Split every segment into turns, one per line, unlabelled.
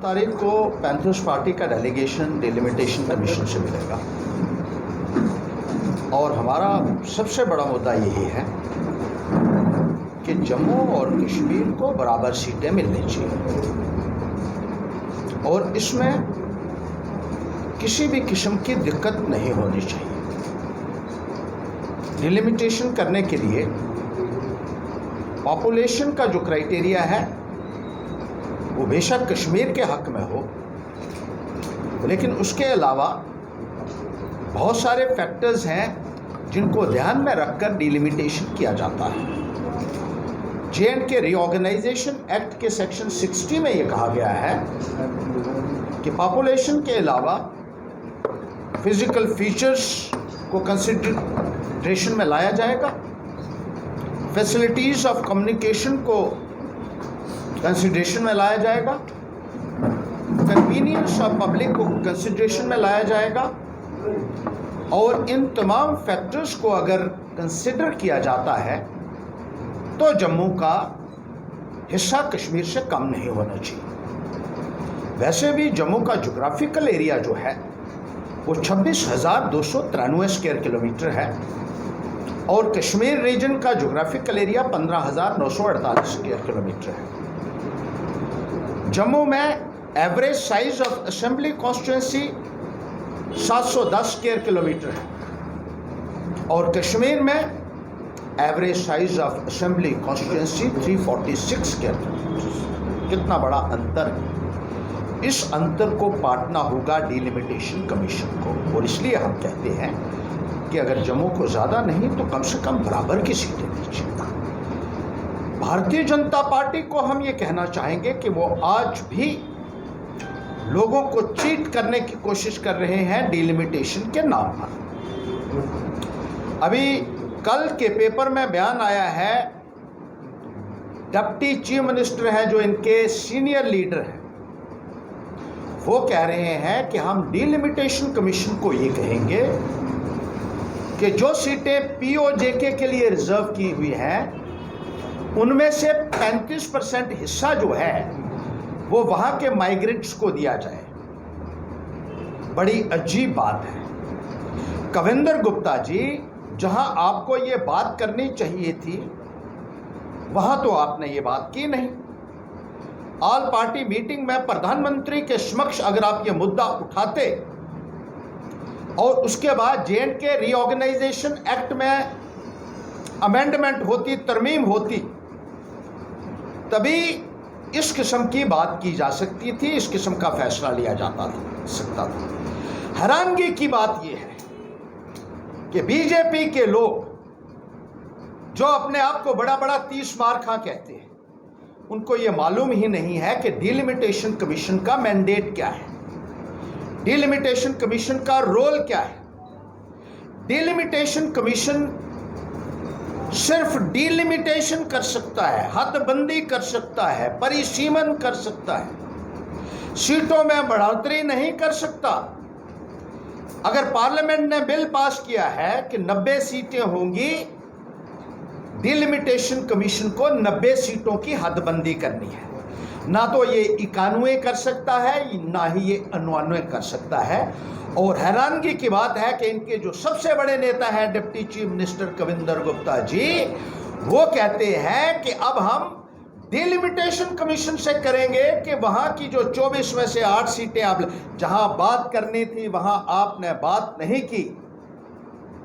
तारीख को panthers party का डेलीगेशन डिलिमिटेशन कमीशन से मिलेगा और हमारा सबसे बड़ा मुद्दा यही है कि जम्मू और कश्मीर को बराबर सीटें मिलनी चाहिए और इसमें किसी भी किस्म की दिक्कत नहीं होनी चाहिए। डिलिमिटेशन करने के लिए पॉपुलेशन का जो क्राइटेरिया है वो बेशक कश्मीर के हक में हो, लेकिन उसके अलावा बहुत सारे फैक्टर्स हैं जिनको ध्यान में रखकर डिलिमिटेशन किया जाता है। J&K रीऑर्गेनाइजेशन एक्ट के सेक्शन 60 में ये कहा गया है कि पॉपुलेशन के अलावा फिजिकल फीचर्स को कंसिडरेशन में लाया जाएगा, फैसिलिटीज़ ऑफ कम्युनिकेशन को कंसिडरेशन में लाया जाएगा, कन्वीनियंस ऑफ पब्लिक को कंसिडरेशन में लाया जाएगा और इन तमाम फैक्टर्स को अगर कंसिडर किया जाता है तो जम्मू का हिस्सा कश्मीर से कम नहीं होना चाहिए। वैसे भी जम्मू का जोग्राफिकल एरिया जो है वो 26,293 स्क्वायर किलोमीटर है और कश्मीर रीजन का जोग्राफिकल एरिया 15,948 स्क्वायर किलोमीटर है। जम्मू में average size of assembly constituency 710 square kilometre है और कश्मीर में average size of assembly constituency 346 square kilometre. कितना बड़ा अंतर है। इस अंतर को पाटना होगा डिलिमिटेशन कमीशन को और इसलिए हम कहते हैं कि अगर जम्मू को ज़्यादा नहीं तो कम से कम बराबर की सीटें दीजिए। भारतीय जनता पार्टी को हम ये कहना चाहेंगे कि वो आज भी लोगों को चीट करने की कोशिश कर रहे हैं डिलिमिटेशन के नाम पर। अभी कल के पेपर में बयान आया है, डिप्टी चीफ मिनिस्टर है जो इनके सीनियर लीडर हैं, वो कह रहे हैं कि हम डिलिमिटेशन कमीशन को ये कहेंगे कि जो सीटें POJK के लिए रिजर्व की हुई हैं उनमें से 35% हिस्सा जो है वो वहाँ के माइग्रेंट्स को दिया जाए। बड़ी अजीब बात है। कविंदर गुप्ता जी, जहाँ आपको ये बात करनी चाहिए थी वहाँ तो आपने ये बात की नहीं। ऑल पार्टी मीटिंग में प्रधानमंत्री के समक्ष अगर आप ये मुद्दा उठाते और उसके बाद J&K रीऑर्गेनाइजेशन एक्ट में अमेंडमेंट होती, तरमीम होती, तभी इस किस्म की बात की जा सकती थी, इस किस्म का फैसला लिया सकता था। हैरानगी की बात यह है कि बीजेपी के लोग जो अपने आप को बड़ा बड़ा 30 मार खा कहते हैं, उनको ये मालूम ही नहीं है कि डिलिमिटेशन कमीशन का मैंडेट क्या है, डिलिमिटेशन कमीशन का रोल क्या है। डिलिमिटेशन कमीशन सिर्फ डिलिमिटेशन कर सकता है, हदबंदी कर सकता है, परिसीमन कर सकता है, सीटों में बढ़ोतरी नहीं कर सकता। अगर पार्लियामेंट ने बिल पास किया है कि 90 सीटें होंगी, डिलिमिटेशन कमीशन को 90 सीटों की हदबंदी करनी है। ना तो ये 91 कर सकता है, ना ही ये 99 कर सकता है। और हैरानगी की बात है कि इनके जो सबसे बड़े नेता हैं deputy chief minister Kavinder Gupta ji, वो कहते हैं कि अब हम डिलिमिटेशन कमीशन से करेंगे कि वहाँ की जो 24 में से 8 सीटें आप जहाँ बात करनी थी वहाँ आपने बात नहीं की।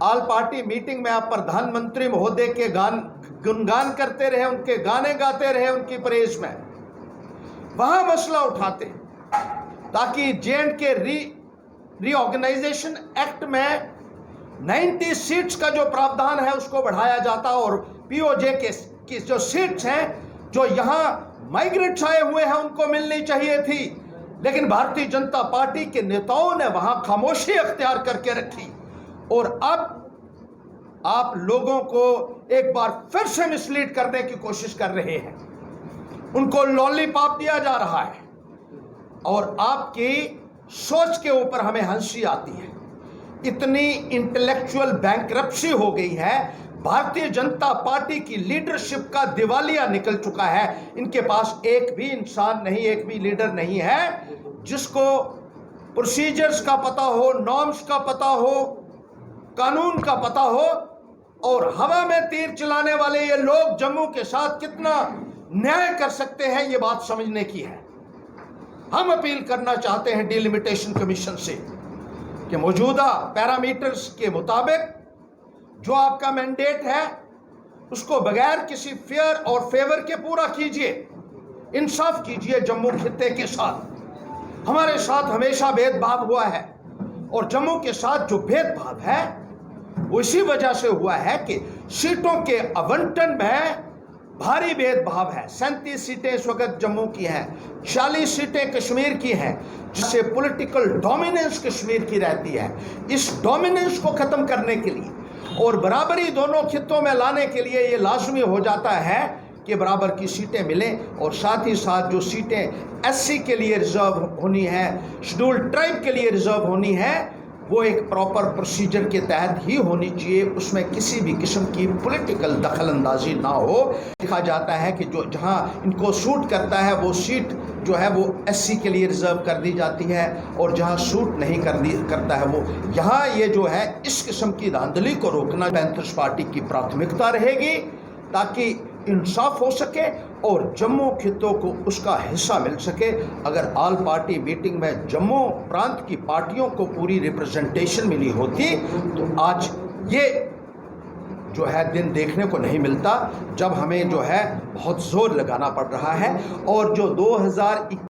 ऑल पार्टी मीटिंग में आप प्रधानमंत्री महोदय के गुणगान करते रहे, उनके गाने गाते रहे, उनकी प्रेज में, वहाँ मसला उठाते ताकि J&K रीऑर्गेनाइजेशन एक्ट में 90 सीट्स का जो प्रावधान है उसको बढ़ाया जाता और POJK की जो सीट्स हैं जो यहाँ माइग्रेंट्स आए हुए हैं उनको मिलनी चाहिए थी, लेकिन भारतीय जनता पार्टी के नेताओं ने वहाँ खामोशी अख्तियार करके रखी। और अब आप लोगों को एक बार फिर से मिसलीड करने की कोशिश कर रहे हैं, उनको लॉलीपॉप दिया जा रहा है और आपकी सोच के ऊपर हमें हंसी आती है। इतनी इंटेलेक्चुअल बैंकरप्सी हो गई है, भारतीय जनता पार्टी की लीडरशिप का दिवालिया निकल चुका है। इनके पास एक भी इंसान नहीं, एक भी लीडर नहीं है जिसको प्रोसीजर्स का पता हो, नॉर्म्स का पता हो, कानून का पता हो। और हवा में तीर चलाने वाले ये लोग जम्मू के साथ कितना न्याय कर सकते हैं, ये बात समझने की है। हम अपील करना चाहते हैं डिलिमिटेशन कमीशन से कि मौजूदा पैरामीटर्स के मुताबिक जो आपका मैंडेट है उसको बगैर किसी फेयर और फेवर के पूरा कीजिए, इंसाफ कीजिए जम्मू खित्ते के साथ। हमारे साथ हमेशा भेदभाव हुआ है और जम्मू के साथ जो भेदभाव है वो इसी वजह से हुआ है कि सीटों के आवंटन में भारी भेदभाव है। 37 सीटें इस वक्त जम्मू की हैं, 40 सीटें कश्मीर की हैं, जिससे पॉलिटिकल डोमिनेंस कश्मीर की रहती है। इस डोमिनेंस को खत्म करने के लिए और बराबरी दोनों खित्तों में लाने के लिए ये लाजमी हो जाता है कि बराबर की सीटें मिलें। और साथ ही साथ जो सीटें एससी के लिए रिजर्व होनी है, शेड्यूल्ड ट्राइब के लिए रिजर्व होनी है, वो एक प्रॉपर प्रोसीजर के तहत ही होनी चाहिए। उसमें किसी भी किस्म की पॉलिटिकल दखलंदाजी ना हो। देखा जाता है कि जो जहां इनको सूट करता है वो सीट जो है वो एससी के लिए रिजर्व कर दी जाती है और जहां सूट नहीं करता है वो यहाँ ये जो है इस किस्म की धांधली को रोकना पैंथर्स पार्टी की प्राथमिकता रहेगी, ताकि इंसाफ हो सके और जम्मू खित्तों को उसका हिस्सा मिल सके। अगर ऑल पार्टी मीटिंग में जम्मू प्रांत की पार्टियों को पूरी रिप्रेजेंटेशन मिली होती तो आज ये जो है दिन देखने को नहीं मिलता, जब हमें जो है बहुत जोर लगाना पड़ रहा है। और जो 2021